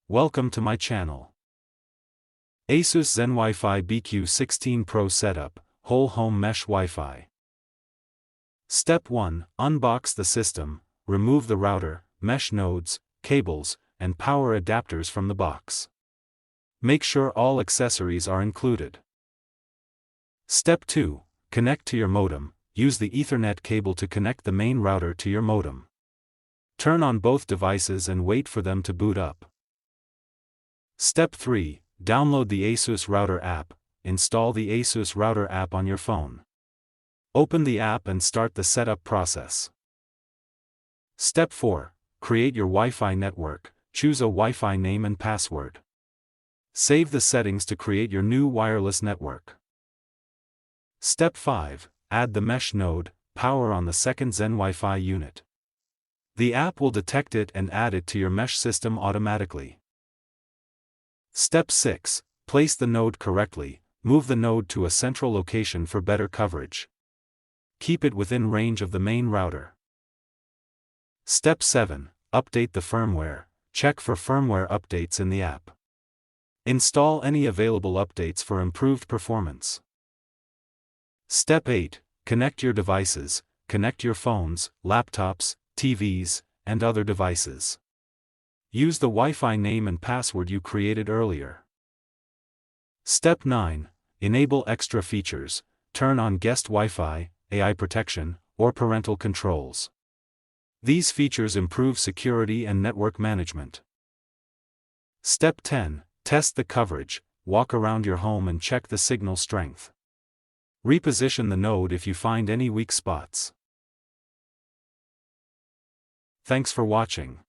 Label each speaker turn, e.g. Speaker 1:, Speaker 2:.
Speaker 1: Welcome to my channel. ASUS ZenWiFi BQ16 Pro Setup, Whole Home Mesh Wi-Fi. Step 1. Unbox the system, remove the router, mesh nodes, cables, and power adapters from the box. Make sure all accessories are included. Step 2. Connect to your modem. Use the Ethernet cable to connect the main router to your modem. Turn on both devices and wait for them to boot up. Step 3. Download the ASUS Router app. Install the ASUS Router app on your phone. Open the app and start the setup process. Step 4. Create your Wi-Fi network. Choose a Wi-Fi name and password. Save the settings to create your new wireless network. Step 5. Add the mesh node, power on the second ZenWiFi unit. The app will detect it and add it to your mesh system automatically. Step 6. Place the node correctly. Move the node to a central location for better coverage. Keep it within range of the main router. Step 7. Update the firmware. Check for firmware updates in the app. Install any available updates for improved performance. Step 8. Connect your devices. Connect your phones, laptops, TVs, and other devices. Use the Wi-Fi name and password you created earlier. Step 9. Enable extra features. Turn on guest Wi-Fi, AI protection, or parental controls. These features improve security and network management. Step 10. Test the coverage. Walk around your home and check the signal strength. Reposition the node if you find any weak spots. Thanks for watching.